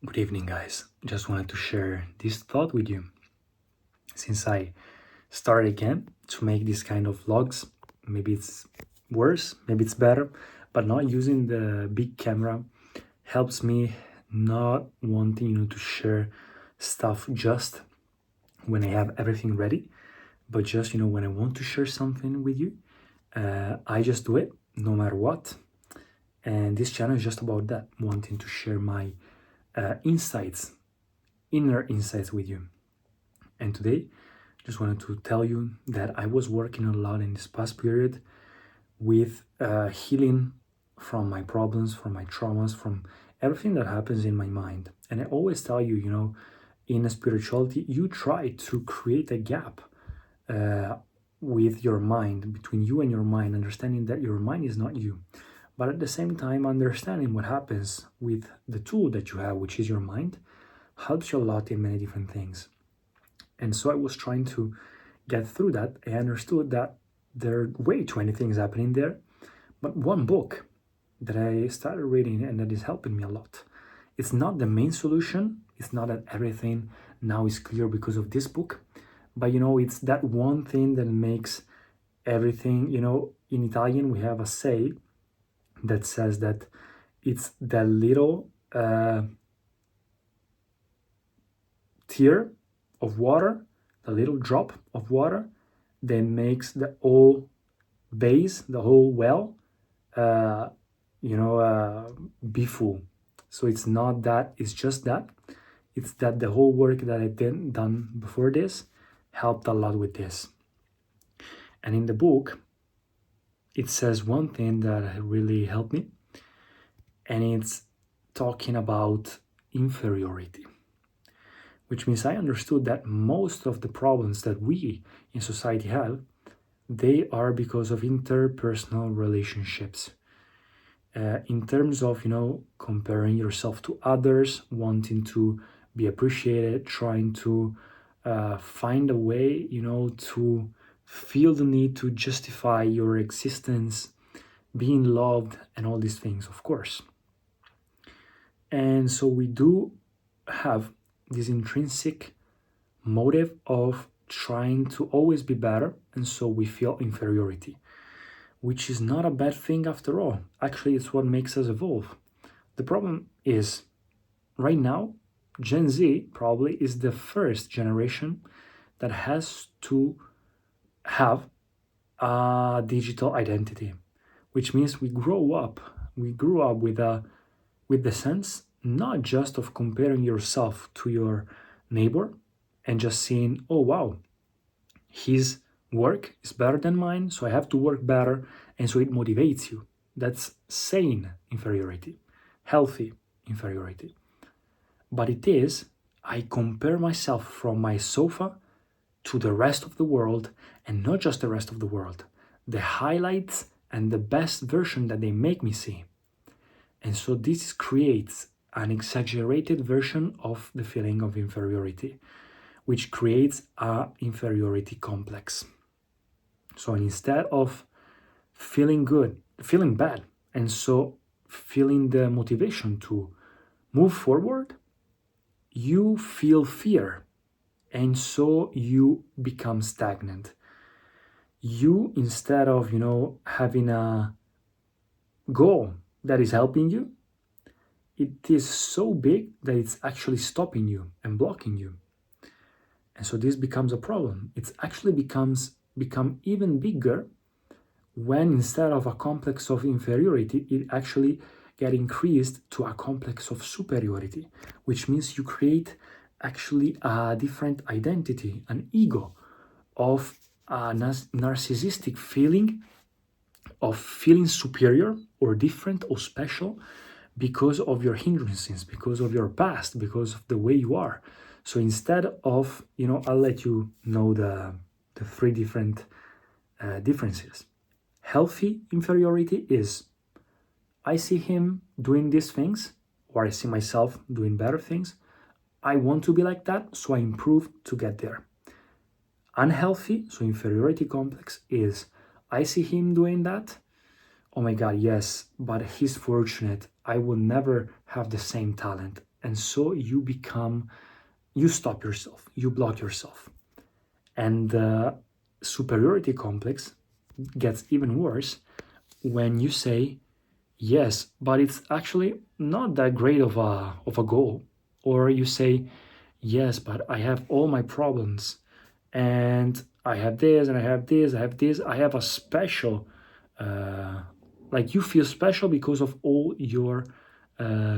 Good evening, guys. Just wanted to share this thought with you. Since I started again to make this kind of vlogs, maybe it's worse, maybe it's better, but not using the big camera helps me not wanting, to share stuff just when I have everything ready, but just, when I want to share something with you, I just do it no matter what. And this channel is just about that, wanting to share my insights, inner insights with you. And today, just wanted to tell you that I was working a lot in this past period with healing from my problems, from my traumas, from everything that happens in my mind. And I always tell you, in spirituality, you try to create a gap uh, with your mind, between you and your mind, understanding that your mind is not you. But at the same time, understanding what happens with the tool that you have, which is your mind, helps you a lot in many different things. And so I was trying to get through that. I understood that there are way too many things happening there. But one book that I started reading and that is helping me a lot. It's not the main solution. It's not that everything now is clear because of this book. But it's that one thing that makes everything, in Italian we have a say that says that it's the little tear of water, the little drop of water that makes the whole base, the whole well, be full. So it's not that, it's just that. It's that the whole work that I've done before this helped a lot with this. And in the book, it says one thing that really helped me, and it's talking about inferiority, which means I understood that most of the problems that we in society have, they are because of interpersonal relationships. In terms of, comparing yourself to others, wanting to be appreciated, trying to find a way, to feel the need to justify your existence, being loved, and all these things, of course. And so we do have this intrinsic motive of trying to always be better, and so we feel inferiority, which is not a bad thing after all. Actually, it's what makes us evolve. The problem is, right now, Gen Z probably is the first generation that has to have a digital identity, which means we grew up with the sense not just of comparing yourself to your neighbor and just seeing, oh wow, his work is better than mine, so I have to work better, and so it motivates you. That's sane inferiority, healthy inferiority. But it is, I compare myself from my sofa to the rest of the world, and not just the rest of the world, the highlights and the best version that they make me see. And so this creates an exaggerated version of the feeling of inferiority, which creates a inferiority complex. So instead of feeling good, feeling bad, and so feeling the motivation to move forward, you feel fear, and so you become stagnant. You, instead of, having a goal that is helping you, it is so big that it's actually stopping you and blocking you. And so this becomes a problem. It actually become even bigger when, instead of a complex of inferiority, it actually get increased to a complex of superiority, which means you create actually a different identity, an ego of a narcissistic feeling of feeling superior or different or special because of your hindrances, because of your past, because of the way you are. So instead of, I'll let you know the three different differences. Healthy inferiority is, I see him doing these things, or I see myself doing better things. I want to be like that, so I improve to get there. Unhealthy, so inferiority complex, is, I see him doing that. Oh my God, yes, but he's fortunate. I will never have the same talent. And so you stop yourself, you block yourself. And the superiority complex gets even worse when you say, yes, but it's actually not that great of a goal. Or you say, yes, but I have all my problems, and I have this, and I have this, I have this. I have a special, like you feel special because of all your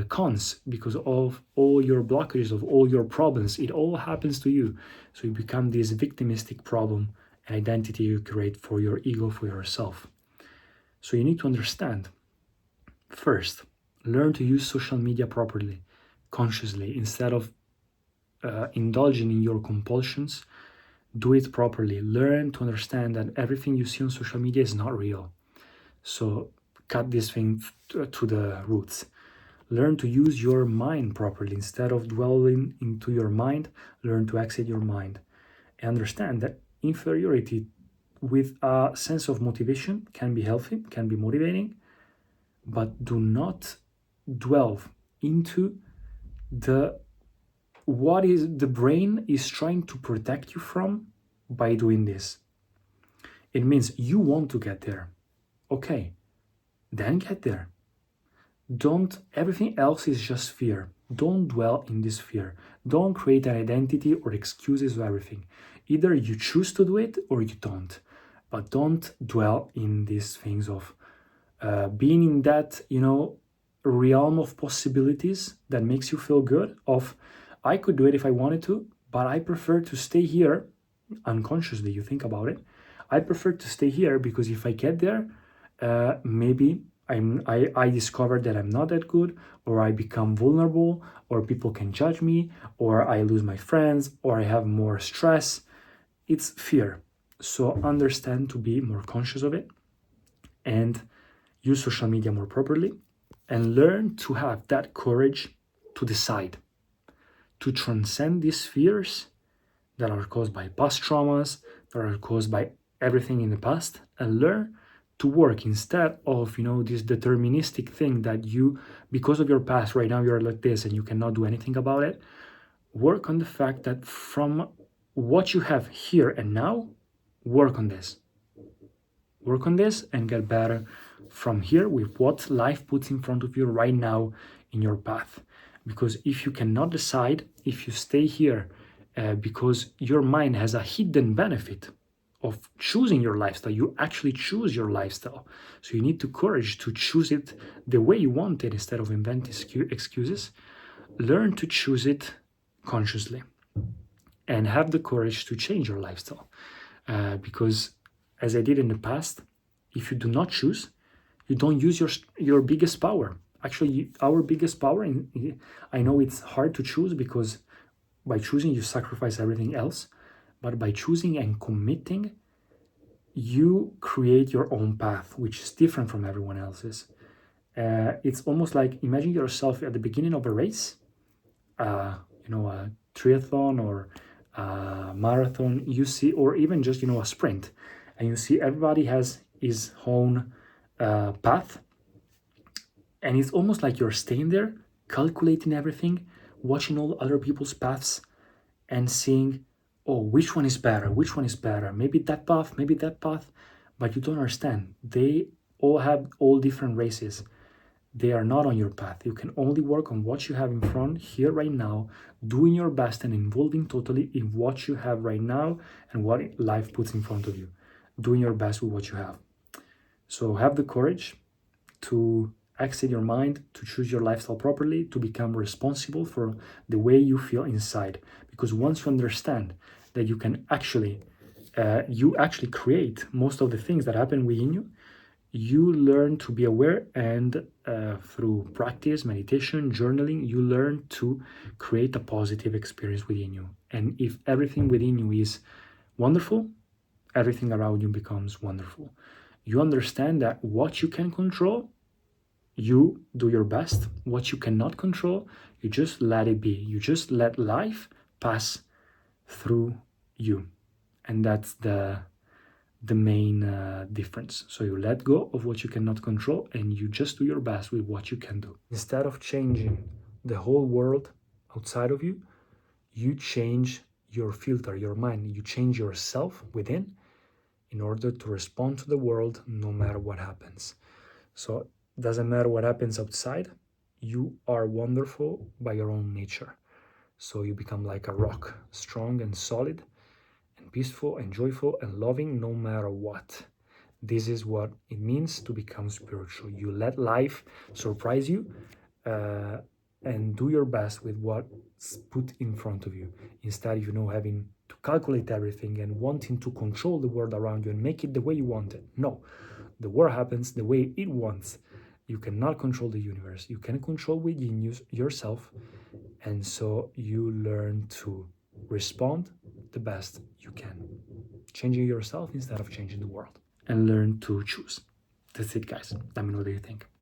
cons, because of all your blockages, of all your problems. It all happens to you. So you become this victimistic problem and identity you create for your ego, for yourself. So you need to understand. First, learn to use social media properly, consciously, instead of indulging in your compulsions. Do it properly. Learn to understand that everything you see on social media is not real. So cut this thing to the roots. Learn to use your mind properly. Instead of dwelling into your mind, learn to exit your mind. And understand that inferiority with a sense of motivation can be healthy, can be motivating, but do not dwell into the what is the brain is trying to protect you from by doing this. It means you want to get there. Okay, then get there. Don't, everything else is just fear. Don't dwell in this fear. Don't create an identity or excuses for everything. Either you choose to do it or you don't. But don't dwell in these things of being in that, realm of possibilities that makes you feel good of, I could do it if I wanted to, but I prefer to stay here. Unconsciously you think about it. I prefer to stay here because if I get there, maybe I discover that I'm not that good, or I become vulnerable, or people can judge me, or I lose my friends, or I have more stress. It's fear. So understand to be more conscious of it and use social media more properly, and learn to have that courage to decide, to transcend these fears that are caused by past traumas, that are caused by everything in the past, and learn to work instead of, this deterministic thing that you, because of your past, right now you're like this and you cannot do anything about it. Work on the fact that from what you have here and now, work on this. Work on this and get better from here with what life puts in front of you right now in your path. Because if you cannot decide, if you stay here because your mind has a hidden benefit of choosing your lifestyle, you actually choose your lifestyle. So you need the courage to choose it the way you want it instead of inventing excuses. Learn to choose it consciously and have the courage to change your lifestyle. Because as I did in the past, if you do not choose, you don't use your biggest power. Actually, our biggest power, I know it's hard to choose because by choosing you sacrifice everything else, but by choosing and committing, you create your own path, which is different from everyone else's. It's almost like imagine yourself at the beginning of a race, a triathlon or a marathon, you see, or even just, a sprint, and you see everybody has his own path. And it's almost like you're staying there, calculating everything, watching all other people's paths and seeing, oh, which one is better? Which one is better? Maybe that path, maybe that path. But you don't understand. They all have all different races. They are not on your path. You can only work on what you have in front here right now, doing your best and involving totally in what you have right now and what life puts in front of you. Doing your best with what you have. So have the courage to exit your mind, to choose your lifestyle properly, to become responsible for the way you feel inside. Because once you understand that you can actually create most of the things that happen within you, you learn to be aware, and through practice, meditation, journaling, you learn to create a positive experience within you. And if everything within you is wonderful, everything around you becomes wonderful. You understand that what you can control, you do your best. What you cannot control, you just let it be. You just let life pass through you. And that's the main difference. So you let go of what you cannot control and you just do your best with what you can do. Instead of changing the whole world outside of you, you change your filter, your mind, you change yourself within in order to respond to the world no matter what happens. So it doesn't matter what happens outside, you are wonderful by your own nature. So you become like a rock, strong and solid and peaceful and joyful and loving no matter what. This is what it means to become spiritual. You let life surprise you, uh, and do your best with what's put in front of you, instead of having to calculate everything and wanting to control the world around you and make it the way you want it. No, the world happens the way it wants. You cannot control the universe. You can control within yourself, and so you learn to respond the best you can, changing yourself instead of changing the world, and learn to choose. That's it, guys. Let me know what you think.